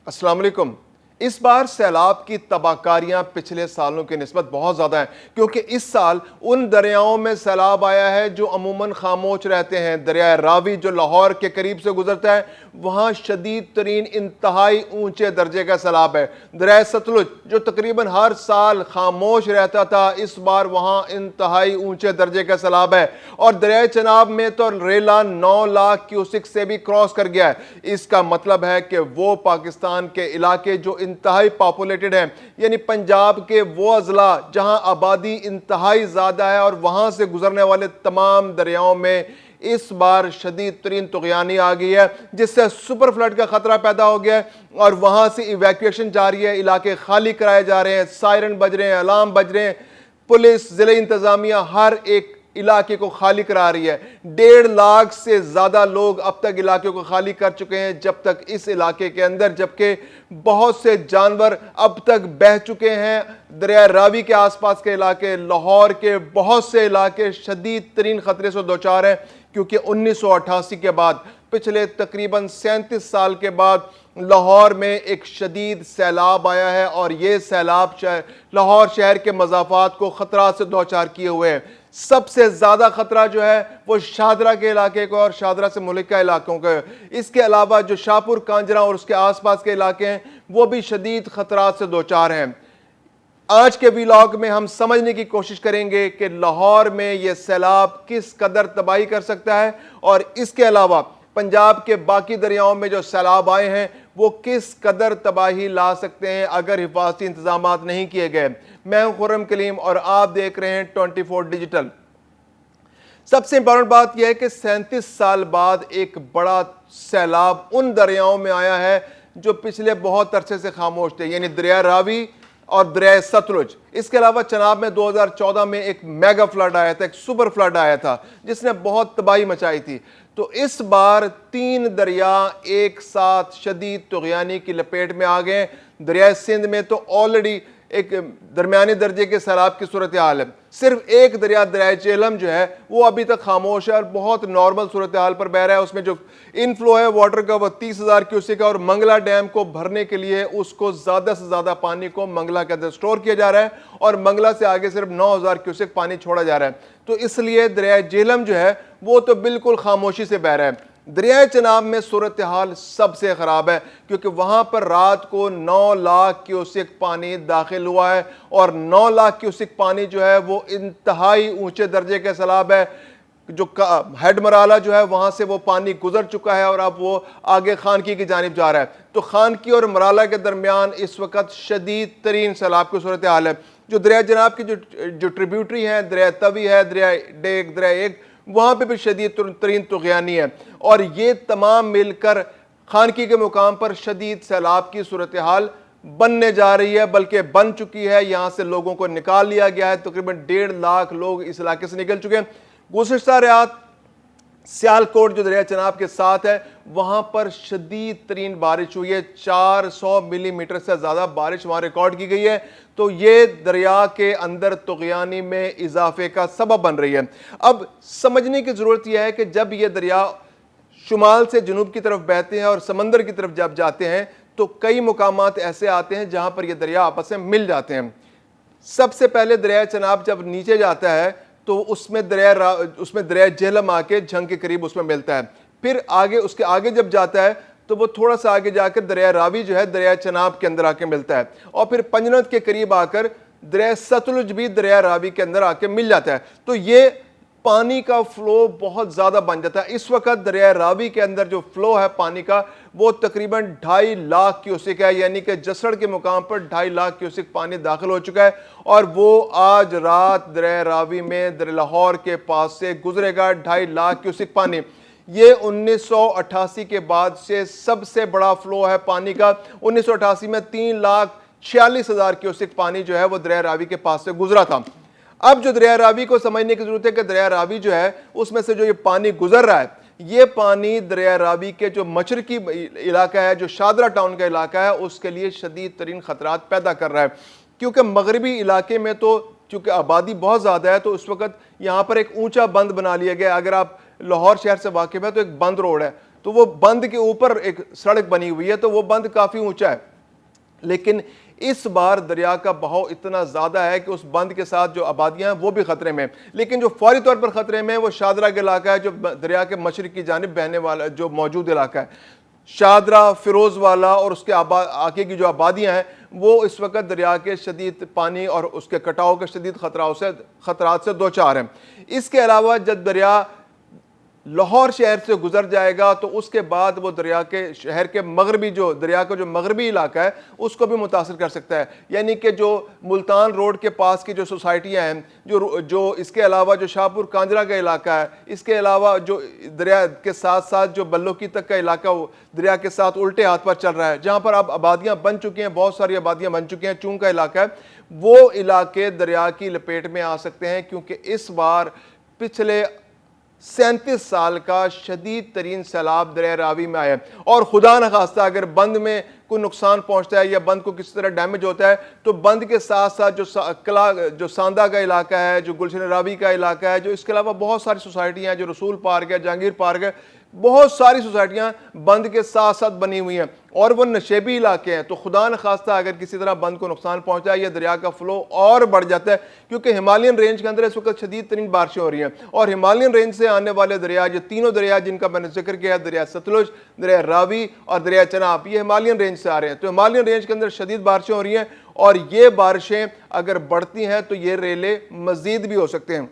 अस्सलाम वालेकुम। इस बार सैलाब की तबाहकारियां पिछले सालों की निस्बत बहुत ज़्यादा हैं, क्योंकि इस साल उन दरियाओं में सैलाब आया है जो अमूमन खामोश रहते हैं। दरिया रावी जो लाहौर के करीब से गुजरता है, वहाँ शदीद तरीन इंतहाई ऊंचे दर्जे का सैलाब है। दरिया सतलुज जो तकरीबन हर साल खामोश रहता था, इस बार वहाँ इंतहाई ऊंचे दर्जे का सैलाब है। और दरिया चनाब में तो रेला 9 लाख क्यूसिक से भी क्रॉस कर गया है। इसका मतलब है कि वो पाकिस्तान के इलाके जो इंतहाई पॉपुलेटेड हैं, यानी पंजाब के वो अजला जहां आबादी इंतहाई ज्यादा है, और वहां से गुजरने वाले तमाम दरियाओं में इस बार शदीद तरीन तुगयानी आ गई है, जिससे सुपर फ्लड का खतरा पैदा हो गया है। और वहां से इवैक्यूएशन जारी है, इलाके खाली कराए जा रहे हैं, सायरन बज रहे हैं, अलार्म बज रहे हैं। पुलिस, जिले इंतजामिया हर एक इलाके को खाली करा रही है। 1.5 लाख से ज्यादा लोग अब तक इलाके को खाली कर चुके हैं जब तक इस इलाके के अंदर, जबकि बहुत से जानवर अब तक बह चुके हैं। दरिया रावी के आसपास के इलाके, लाहौर के बहुत से इलाके शदीद तरीन खतरे से दो चार हैं, क्योंकि 1988 के बाद, पिछले तकरीबन 37 साल के बाद लाहौर में एक शदीद सैलाब आया है। और ये सैलाब लाहौर शहर के मज़ाफ़ात को ख़तरा से दो चार किए हुए हैं। सबसे ज़्यादा ख़तरा जो है वो शादरा के इलाके को और शादरा से मुल्का इलाकों का। इसके अलावा जो शाहपुर, कांजरा और उसके आसपास के इलाके हैं, वो भी शदीद ख़तरा से दो चार हैं। आज के व्लॉग में हम समझने की कोशिश करेंगे कि लाहौर में यह सैलाब किस कदर तबाही कर सकता है, और इसके अलावा पंजाब के बाकी दरियाओं में जो सैलाब आए हैं वो किस कदर तबाही ला सकते हैं अगर हिफाजती इंतजाम नहीं किए गए। मैं हूं खुर्रम कलीम और आप देख रहे हैं 24 डिजिटल। सबसे इंपॉर्टेंट बात यह है कि 37 साल बाद एक बड़ा सैलाब उन दरियाओं में आया है जो पिछले बहुत अरसे से खामोश थे, यानी दरिया रावी और दरिया सतलुज। इसके अलावा चनाब में 2014 में एक मेगा फ्लड आया था, एक सुपर फ्लड आया था जिसने बहुत तबाही मचाई थी। तो इस बार 3 दरिया एक साथ शदीद तुगयानी की लपेट में आ गए। दरिया सिंध में तो ऑलरेडी एक दरमियानी दर्जे के सैलाब की सूरत हाल है। सिर्फ एक दरिया, दरिया झेलम जो है वो अभी तक खामोश है और बहुत नॉर्मल सूरत हाल पर बह रहा है। उसमें जो इनफ्लो है वाटर का वो 30,000 क्यूसेक है, और मंगला डैम को भरने के लिए उसको ज्यादा से ज्यादा पानी को मंगला के अंदर स्टोर किया जा रहा है, और मंगला से आगे सिर्फ 9,000 क्यूसेक पानी छोड़ा जा रहा है। तो इसलिए दरिया झेलम जो है वो तो बिल्कुल खामोशी से बह रहा है। दरिया चनाब में सूरत हाल सबसे खराब है, क्योंकि वहां पर रात को 9 लाख क्यूसेक पानी दाखिल हुआ है, और 9 लाख क्यूसेक पानी जो है वो इंतहाई ऊंचे दर्जे का सैलाब है। जो हेड मराला जो है वहां से वो पानी गुजर चुका है और अब वो आगे खानकी की जानिब जा रहा है। तो खानकी और मराला के दरमियान इस वक्त शदीद तरीन सैलाब की सूरत हाल है। जो दरिया जनाब की जो ट्रिब्यूटरी है, दरिया तवी है, दरिया डेग, दरिया एक, वहां पे भी शदीद तरीन तुगयानी है, और ये तमाम मिलकर खानकी के मुकाम पर शदीद सैलाब की सूरत हाल बनने जा रही है, बल्कि बन चुकी है। यहां से लोगों को निकाल लिया गया है। तकरीबन 1.5 लाख लोग इस इलाके से निकल चुके हैं। गुज़िश्ता रात सियालकोट जो दरिया चनाब के साथ है, वहां पर शदीद तरीन बारिश हुई है। 400 मिलीमीटर से ज्यादा बारिश वहां रिकॉर्ड की गई है। तो ये दरिया के अंदर तुगयानी में इजाफे का सबब बन रही है। अब समझने की जरूरत यह है कि जब ये दरिया शुमाल से जनूब की तरफ बहते हैं और समंदर की तरफ जब जाते हैं, तो कई मुकामात ऐसे आते हैं जहां पर ये दरिया आपस में मिल जाते हैं। सबसे पहले दरिया चनाब जब नीचे जाता है तो उसमें दरिया झेलम आके झंग के करीब उसमें मिलता है। फिर आगे, उसके आगे जब जाता है तो वो थोड़ा सा आगे जाकर दरिया रावी जो है दरिया चनाब के अंदर आके मिलता है, और फिर पंजनद के करीब आकर दरिया सतलुज भी दरिया रावी के अंदर आके मिल जाता है। तो ये पानी का फ्लो बहुत ज्यादा बन जाता है। इस वक्त दरिया रावी के अंदर जो फ्लो है पानी का वो तकरीबन 2.5 लाख क्यूसेक है, यानी कि जसड़ के मुकाम पर 2.5 लाख क्यूसेक पानी दाखिल हो चुका है, और वो आज रात दरिया रावी में दरिया लाहौर के पास से गुजरेगा। 2.5 लाख क्यूसेक पानी, ये 1988 के बाद से सबसे बड़ा फ्लो है पानी का। 1988 में 3,46,000 क्यूसेक पानी जो है वो दरिया रावी के पास से गुजरा था। अब जो दरिया रावी को समझने की जरूरत है कि दरिया रावी जो है उसमें से जो ये पानी गुजर रहा है, ये पानी दरिया रावी के जो मशरकी इलाका है, जो शादरा टाउन का इलाका है, उसके लिए शदीद तरीन खतरात पैदा कर रहा है। क्योंकि मगरबी इलाके में तो चूंकि आबादी बहुत ज़्यादा है, तो उस वक्त यहाँ पर एक ऊंचा बंद बना लिया गया। अगर आप लाहौर शहर से वाकिफ है तो एक बंद रोड है, तो वो बंद के ऊपर एक सड़क बनी हुई है, तो वो बंद काफ़ी ऊंचा है। लेकिन इस बार दरिया का बहाव इतना ज़्यादा है कि उस बंद के साथ जो आबादियां हैं वो भी ख़तरे में। लेकिन जो फौरी तौर पर ख़तरे में है वो शादरा का इलाका है, जो दरिया के मशरक़ की जानिब बहने वाला जो मौजूद इलाका है। शादरा, फिरोज़ वाला और उसके आगे की जो आबादियां हैं वो इस वक्त दरिया के शदीद पानी और उसके कटाव के शदीद खतरात से दो चार हैं। इसके अलावा जब दरिया लाहौर शहर से गुजर जाएगा तो उसके बाद वो दरिया के शहर के मगरबी जो दरिया का जो मगरबी इलाका है उसको भी मुतासर कर सकता है। यानी कि जो मुल्तान रोड के पास की जो सोसाइटियाँ हैं, जो इसके अलावा जो शाहपुर कांजरा का इलाका है, इसके अलावा जो दरिया के साथ साथ जो बल्लोकी तक का इलाका वो दरिया के साथ उल्टे हाथ पर चल रहा है, जहाँ पर अब आबादियाँ बन चुकी हैं, बहुत सारी आबादियाँ बन चुकी हैं, चूंग का इलाका है, वो इलाके दरिया की लपेट में आ सकते हैं। क्योंकि इस बार पिछले 37 साल का शदीद तरीन सैलाब दरिया रावी में आया और खुदा न खास्ता अगर बंद में कोई नुकसान पहुंचता है या बंद को किसी तरह डैमेज होता है तो बंद के साथ साथ जो सांदा का इलाका है, जो गुलशन रावी का इलाका है, जो इसके अलावा बहुत सारी सोसाइटियां हैं, जो रसूल पार्क है, जहांगीर पार्क है, बहुत सारी सोसाइटियां बंद के साथ साथ बनी हुई हैं और वो नशेबी इलाके हैं। तो खुदा न खास्ता अगर किसी तरह बंद को नुकसान पहुंचा है या दरिया का फ्लो और बढ़ जाता है, क्योंकि हिमालयन रेंज के अंदर इस वक्त शदीद तरीन बारिशें हो रही हैं और हिमालयन रेंज से आने वाले दरिया, जो तीनों दरिया जिनका मैंने जिक्र किया, दरिया सतलुज, दरिया रावी और दरिया चनाब, ये हिमालयन रेंज से आ रहे हैं। तो हिमालयन रेंज के अंदर शदीद बारिशें हो रही हैं और ये बारिशें अगर बढ़ती हैं तो ये रेले मजीद भी हो सकते हैं।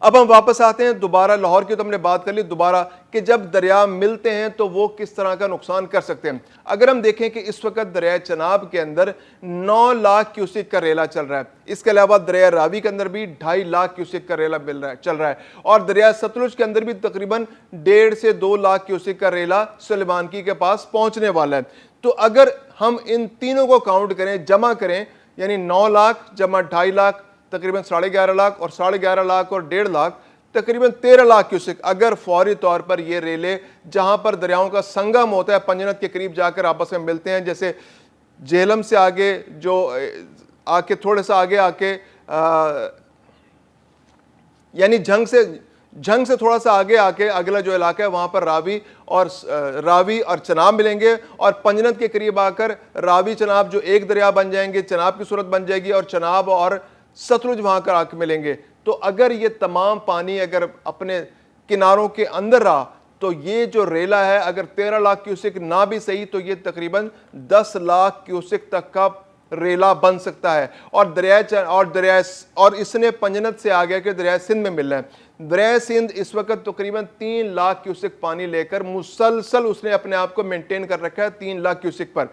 अब हम वापस आते हैं दोबारा लाहौर की, तो हमने बात कर ली दोबारा कि जब दरिया मिलते हैं तो वो किस तरह का नुकसान कर सकते हैं। अगर हम देखें कि इस वक्त दरिया चनाब के अंदर 9 लाख क्यूसिक का रेला चल रहा है, इसके अलावा दरिया रावी के अंदर भी 2.5 लाख क्यूसिक का रेला चल रहा है और दरिया सतलुज के अंदर भी तकरीबन 1.5 से 2 लाख क्यूसिक का रेला सुलेमानकी के पास पहुंचने वाला है। तो अगर हम इन तीनों को काउंट करें, जमा करें, यानी 9 लाख जमा 2.5 लाख तकरीबन 11.5 लाख और 11.5 लाख और 1.5 लाख तकरीबन 13 लाख क्यूसिक अगर फौरी तौर पर ये रेले जहां पर दरियाओं का संगम होता है, पंजनत के करीब जाकर आपस में मिलते हैं, जैसे जेहलम से आगे जो आके थोड़े सा आगे आके यानी झंग से थोड़ा सा आगे आके अगला जो इलाका है वहां पर रावी और चनाब मिलेंगे और पंजनत के करीब आकर रावी चनाब जो एक दरिया बन जाएंगे, चनाब की सूरत बन जाएगी और चनाब और सतलुज वहां कर आके मिलेंगे। तो अगर ये तमाम पानी अगर अपने किनारों के अंदर रहा तो ये जो रेला है अगर 13 लाख क्यूसिक ना भी सही तो ये तकरीबन 10 लाख क्यूसिक तक का रेला बन सकता है और इसने पंजनत से आगे के दरिया सिंध में मिलना है। दरिया सिंध इस वक्त तकरीबन 3 लाख क्यूसिक पानी लेकर मुसलसल उसने अपने आप को मेंटेन कर रखा है 3 लाख क्यूसिक पर।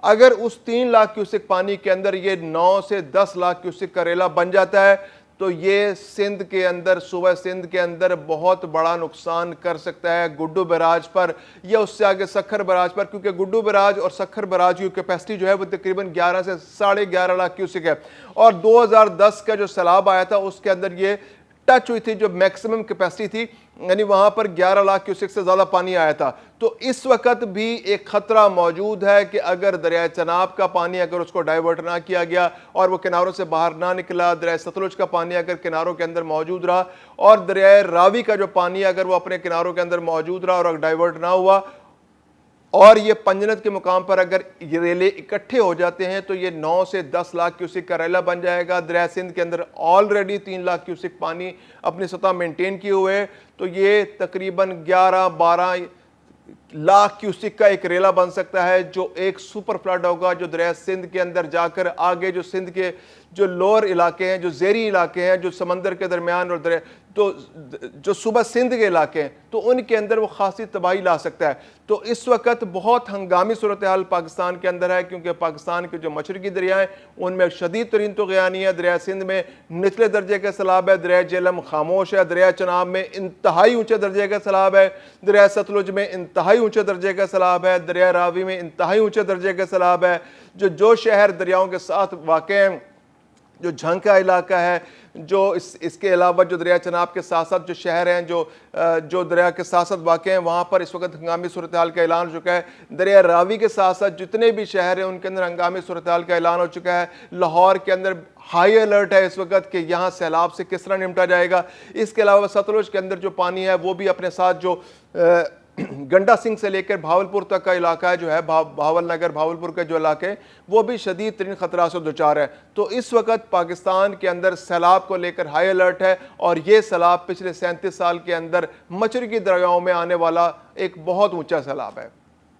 अगर उस 3 लाख क्यूसिक पानी के अंदर ये 9 से 10 लाख क्यूसिक का रेला बन जाता है तो ये सिंध के अंदर, सूबा सिंध के अंदर बहुत बड़ा नुकसान कर सकता है गुड्डू बैराज पर या उससे आगे सखर बैराज पर, क्योंकि गुड्डू बैराज और सखर बैराज की कैपेसिटी जो है वो तकरीबन 11 से 11.5 लाख क्यूसिक है और 2010 का जो सैलाब आया था उसके अंदर ये टच हुई थी जो मैक्सिमम कैपेसिटी थी, यानी वहां पर 11 लाख क्यूसिक से ज्यादा पानी आया था। तो इस वक्त भी एक खतरा मौजूद है कि अगर दरिया चनाब का पानी अगर उसको डाइवर्ट ना किया गया और वो किनारों से बाहर ना निकला, दरिया सतलुज का पानी अगर किनारों के अंदर मौजूद रहा और दरिया रावी का जो पानी अगर वो अपने किनारों के अंदर मौजूद रहा और डाइवर्ट ना हुआ और ये पंजनत के मुकाम पर अगर ये रेले इकट्ठे हो जाते हैं तो ये 9 से 10 लाख क्यूसिक का रेला बन जाएगा। दरिया सिंध के अंदर ऑलरेडी 3 लाख क्यूसिक पानी अपनी सतह मेंटेन किए हुए है, तो ये तकरीबन 11-12 लाख क्यूसिक का एक रेला बन सकता है जो एक सुपर फ्लड होगा जो दरिया सिंध के अंदर जाकर आगे जो सिंध के जो लोअर इलाके हैं, जो ज़ेरी इलाके हैं, जो समंदर के दरमियान और दरिया तो जो सुबह सिंध के इलाके हैं तो उनके अंदर वो खासी तबाही ला सकता है। तो इस वक्त बहुत हंगामी सूरत हाल पाकिस्तान के अंदर है, क्योंकि पाकिस्तान के जो मशरकी दरिया हैं उनमें शदीद तरीन तुग़यानी है। दरिया सिंध में निचले दर्जे का सैलाब है, दरिया जेहलम खामोश है, दरिया चनाब में इंतहाई ऊंचे दर्जे का सैलाब है, दरिया सतलुज में इंतहाई ऊंचे दर्जे का सैलाब है, दरिया रावी में इंतहाई ऊंचे दर्जे का सैलाब है। जो शहर दरियाओं के साथ वाक़ हैं, जो झंग का इलाका है, जो इसके अलावा जो दरिया चनाब के साथ साथ जो शहर हैं जो दरिया के साथ साथ वाक़ हैं वहाँ पर इस वक्त हंगामी सूरत हाल का ऐलान हो चुका है। दरिया रावी के साथ साथ जितने भी शहर हैं उनके अंदर हंगामी सूरत हाल का ऐलान हो चुका है। लाहौर के अंदर हाई अलर्ट है इस वक्त कि यहाँ सैलाब से किस तरह निपटा जाएगा। इसके अलावा सतलुज के अंदर जो पानी है वो भी अपने साथ जो गंडा सिंह से लेकर भावलपुर तक का इलाका जो है, भावल नगर, भावलपुर के जो इलाके, वो भी शदीद तरीन खतरा से दुचार है। तो इस वक्त पाकिस्तान के अंदर सैलाब को लेकर हाई अलर्ट है, और ये सैलाब पिछले 37 साल के अंदर मशरकी दरियाओं में आने वाला एक बहुत ऊंचा सैलाब है।